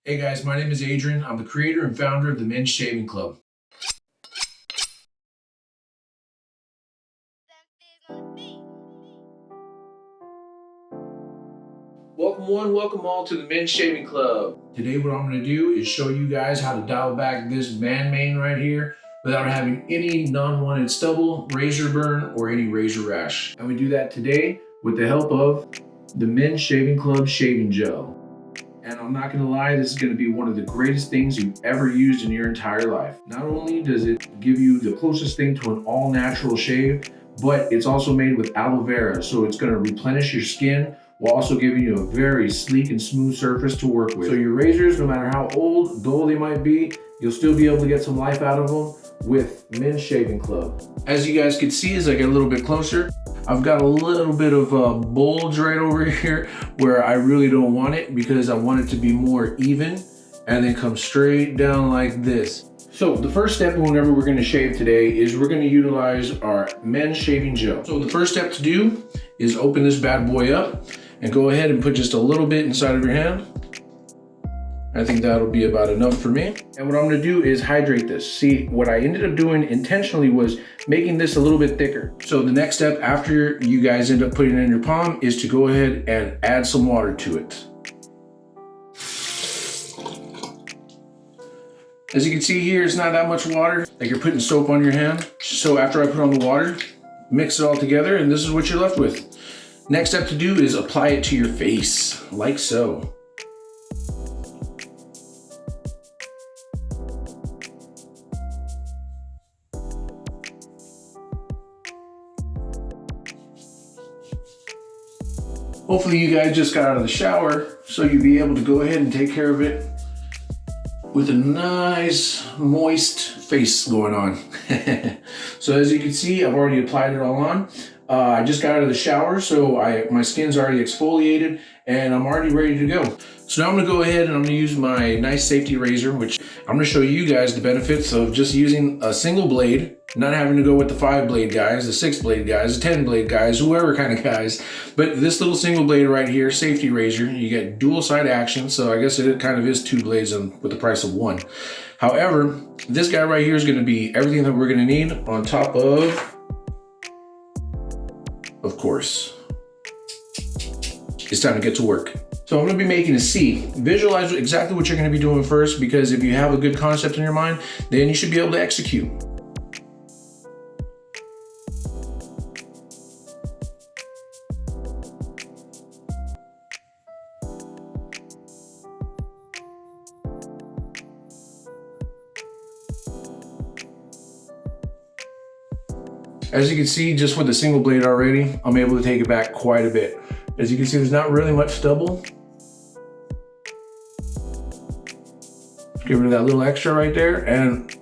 Hey guys, my name is Adrian. I'm the creator and founder of the Men's Shaving Club. Welcome one, welcome all to the Men's Shaving Club. Today what I'm going to do is show you guys how to dial back this man mane right here without having any non-wanted stubble, razor burn, or any razor rash. And we do that today with the help of the Men's Shaving Club Shaving Gel. And I'm not gonna lie, this is gonna be one of the greatest things you've ever used in your entire life. Not only does it give you the closest thing to an all-natural shave, but it's also made with aloe vera, so it's gonna replenish your skin while also giving you a very sleek and smooth surface to work with. So your razors, no matter how old, dull they might be, you'll still be able to get some life out of them with Men's Shaving Club. As you guys can see, as I get a little bit closer, I've got a little bit of a bulge right over here where I really don't want it because I want it to be more even and then come straight down like this. So the first step whenever we're gonna shave today is we're gonna utilize our Men's Shaving Gel. So the first step to do is open this bad boy up and go ahead and put just a little bit inside of your hand. I think that'll be about enough for me. And what I'm gonna do is hydrate this. See, what I ended up doing intentionally was making this a little bit thicker. So the next step after you guys end up putting it in your palm is to go ahead and add some water to it. As you can see here, it's not that much water, like you're putting soap on your hand. So after I put on the water, mix it all together, and this is what you're left with. Next step to do is apply it to your face, like so. Hopefully you guys just got out of the shower, so you'll be able to go ahead and take care of it with a nice moist face going on. So as you can see, I've already applied it all on. I just got out of the shower, so my skin's already exfoliated and I'm already ready to go. So now I'm gonna go ahead and I'm gonna use my nice safety razor, which I'm gonna show you guys the benefits of just using a single blade, not having to go with the 5-blade guys, the 6-blade guys, the 10-blade guys, whoever kind of guys. But this little single blade right here, safety razor, you get dual side action, so I guess it kind of is 2 blades with the price of 1. However, this guy right here is gonna be everything that we're gonna need on top of course. It's time to get to work. So I'm gonna be making a C. Visualize exactly what you're gonna be doing first, because if you have a good concept in your mind, then you should be able to execute. As you can see, just with a single blade already, I'm able to take it back quite a bit. As you can see, there's not really much stubble. Get rid of that little extra right there, and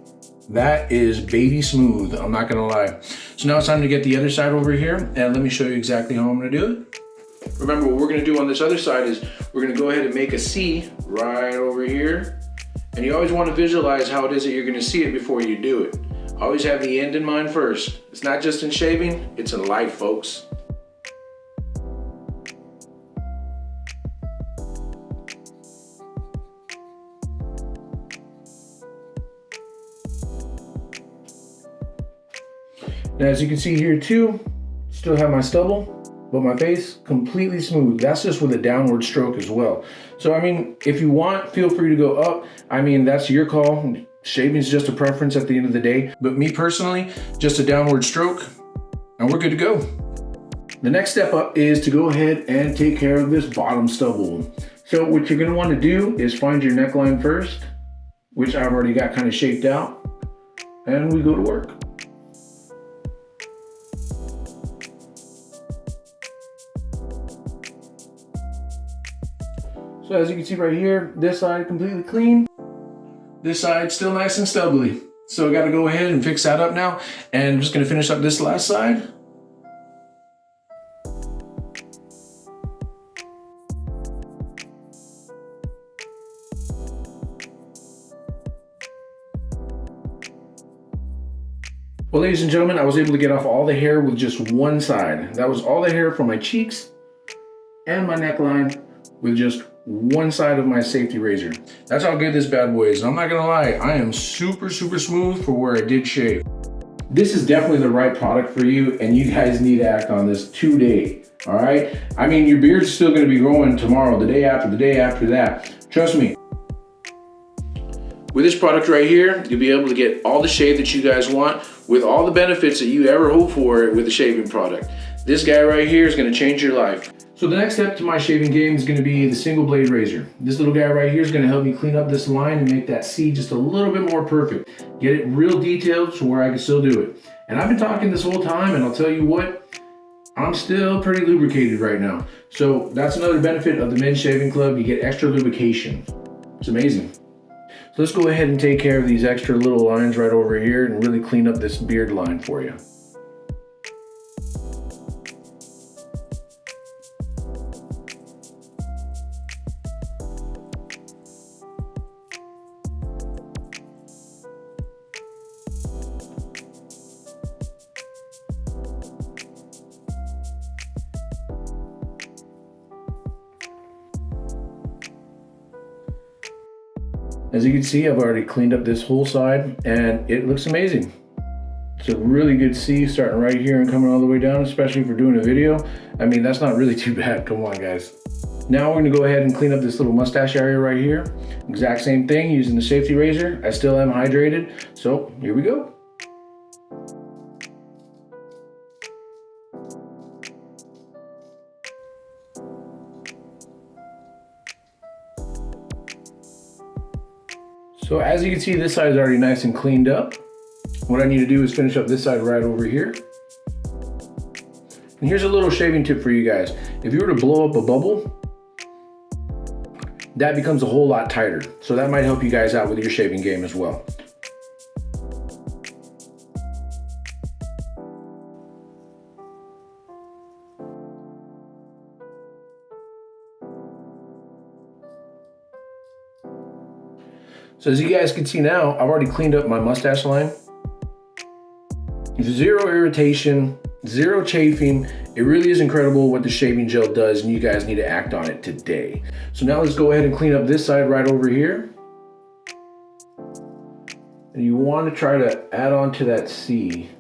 that is baby smooth, I'm not gonna lie. So now it's time to get the other side over here, and let me show you exactly how I'm gonna do it. Remember, what we're gonna do on this other side is we're gonna go ahead and make a C right over here. And you always wanna visualize how it is that you're gonna see it before you do it. Always have the end in mind first. It's not just in shaving, it's in life, folks. Now, as you can see here too, still have my stubble, but my face completely smooth. That's just with a downward stroke as well. So I mean, if you want, feel free to go up. I mean, that's your call. Shaving is just a preference at the end of the day. But me personally, just a downward stroke, and we're good to go. The next step up is to go ahead and take care of this bottom stubble. So what you're gonna wanna do is find your neckline first, which I've already got kind of shaped out, and we go to work. So as you can see right here, this side completely clean. This side still nice and stubbly. So I gotta go ahead and fix that up now. And I'm just gonna finish up this last side. Well, ladies and gentlemen, I was able to get off all the hair with just one side. That was all the hair from my cheeks and my neckline with just one side of my safety razor. That's how good this bad boy is. I'm not gonna lie, I am super smooth for where I did shave. This is definitely the right product for you, and you guys need to act on this today, all right? I mean, your beard's still gonna be growing tomorrow, the day after that. Trust me. With this product right here, you'll be able to get all the shave that you guys want with all the benefits that you ever hope for with a shaving product. This guy right here is gonna change your life. So the next step to my shaving game is gonna be the single blade razor. This little guy right here is gonna help me clean up this line and make that C just a little bit more perfect. Get it real detailed to where I can still do it. And I've been talking this whole time, and I'll tell you what, I'm still pretty lubricated right now. So that's another benefit of the Men's Shaving Club. You get extra lubrication. It's amazing. So let's go ahead and take care of these extra little lines right over here and really clean up this beard line for you. As you can see, I've already cleaned up this whole side and it looks amazing. It's a really good C starting right here and coming all the way down, especially for doing a video. I mean, that's not really too bad, come on guys. Now we're gonna go ahead and clean up this little mustache area right here. Exact same thing, using the safety razor. I still am hydrated, so here we go. So as you can see, this side is already nice and cleaned up. What I need to do is finish up this side right over here. And here's a little shaving tip for you guys. If you were to blow up a bubble, that becomes a whole lot tighter. So that might help you guys out with your shaving game as well. So as you guys can see now, I've already cleaned up my mustache line. Zero irritation, zero chafing. It really is incredible what the shaving gel does, and you guys need to act on it today. So now let's go ahead and clean up this side right over here. And you want to try to add on to that C.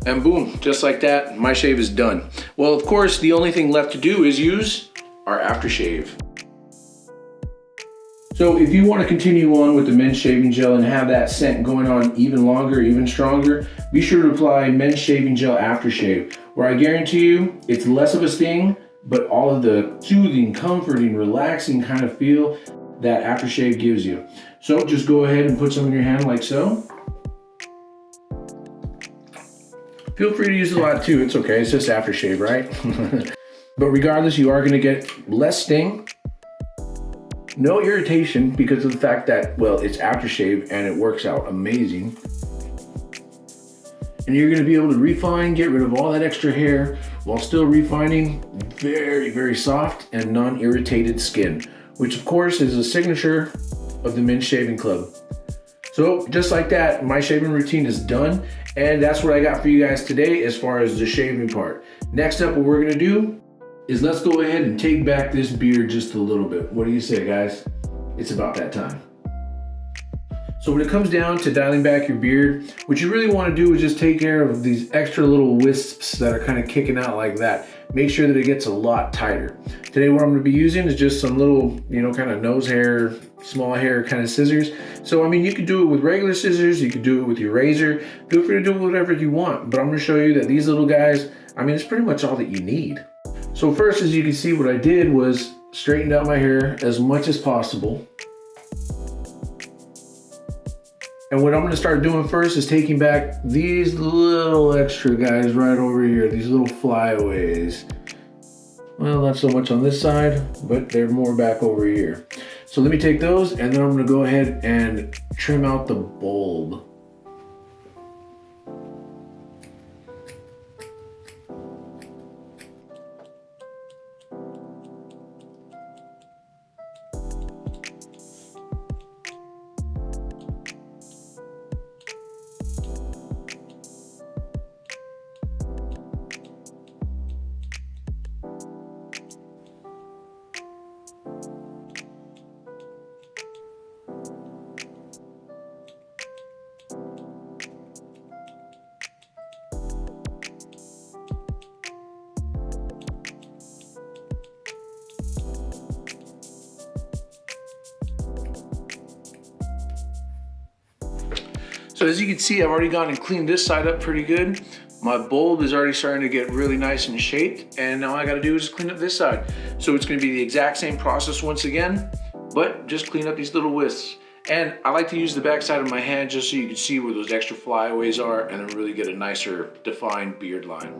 And boom, just like that, my shave is done. Well, of course, the only thing left to do is use our aftershave. So if you want to continue on with the men's shaving gel and have that scent going on even longer, even stronger, be sure to apply men's shaving gel aftershave, where I guarantee you it's less of a sting, but all of the soothing, comforting, relaxing kind of feel that aftershave gives you. So just go ahead and put some in your hand like so. Feel free to use a lot too, it's okay, it's just aftershave, right? But regardless, you are gonna get less sting, no irritation because of the fact that, well, it's aftershave and it works out amazing. And you're gonna be able to refine, get rid of all that extra hair while still refining very soft and non-irritated skin, which of course is a signature of the Men's Shaving Club. So just like that, my shaving routine is done. And that's what I got for you guys today as far as the shaving part. Next up, what we're gonna do is let's go ahead and take back this beard just a little bit. What do you say, guys? It's about that time. So when it comes down to dialing back your beard, what you really wanna do is just take care of these extra little wisps that are kind of kicking out like that. Make sure that it gets a lot tighter. Today what I'm gonna be using is just some little, kind of nose hair, small hair kind of scissors. So I mean, you could do it with regular scissors, you could do it with your razor. Feel free to do whatever you want, but I'm gonna show you that these little guys, I mean, it's pretty much all that you need. So first, as you can see, what I did was straightened out my hair as much as possible. And what I'm gonna start doing first is taking back these little extra guys right over here, these little flyaways. Well, not so much on this side, but they're more back over here. So let me take those and then I'm gonna go ahead and trim out the bulb. So as you can see, I've already gone and cleaned this side up pretty good. My bulb is already starting to get really nice and shaped, and now all I gotta do is clean up this side. So it's gonna be the exact same process once again, but just clean up these little wisps. And I like to use the back side of my hand just so you can see where those extra flyaways are and then really get a nicer defined beard line.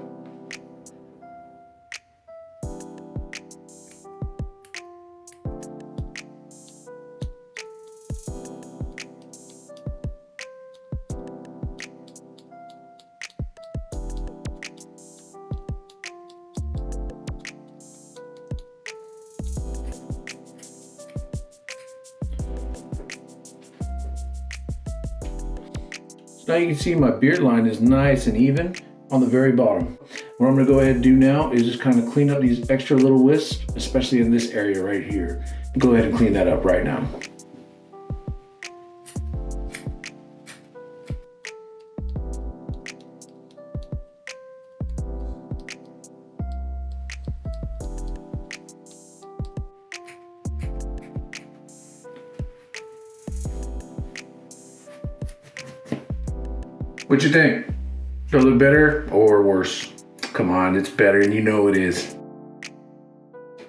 Now you can see my beard line is nice and even on the very bottom. What I'm gonna go ahead and do now is just kind of clean up these extra little wisps, especially in this area right here. Go ahead and clean that up right now. What you think? Does it look better or worse? Come on, it's better and you know it is.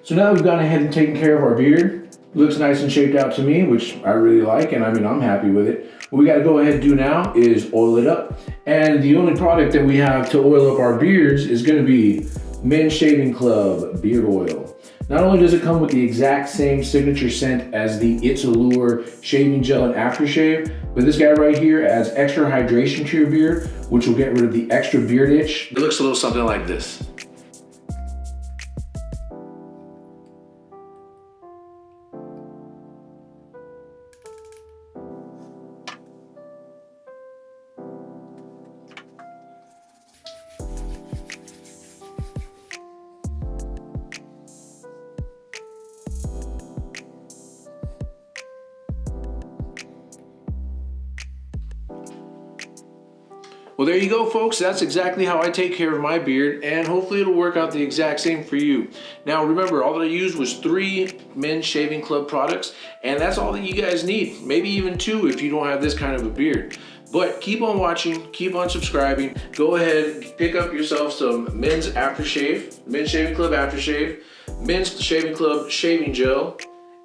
So now we've gone ahead and taken care of our beard. It looks nice and shaped out to me, which I really like, and I mean, I'm happy with it. What we gotta go ahead and do now is oil it up. And the only product that we have to oil up our beards is gonna be Men's Shaving Club Beard Oil. Not only does it come with the exact same signature scent as the It's Allure shaving gel and aftershave, but this guy right here adds extra hydration to your beard, which will get rid of the extra beard itch. It looks a little something like this. Well, there you go, folks. That's exactly how I take care of my beard, and hopefully it'll work out the exact same for you. Now, remember, all that I used was 3 Men's Shaving Club products, and that's all that you guys need. Maybe even 2 if you don't have this kind of a beard. But keep on watching, keep on subscribing. Go ahead, pick up yourself some Men's Aftershave, Men's Shaving Club Aftershave, Men's Shaving Club Shaving Gel,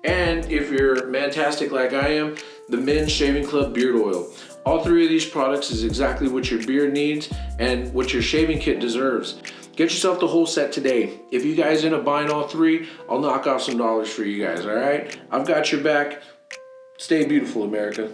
and if you're mantastic like I am, the Men's Shaving Club Beard Oil. All 3 of these products is exactly what your beard needs and what your shaving kit deserves. Get yourself the whole set today. If you guys end up buying all 3, I'll knock off some dollars for you guys, all right? I've got your back. Stay beautiful, America.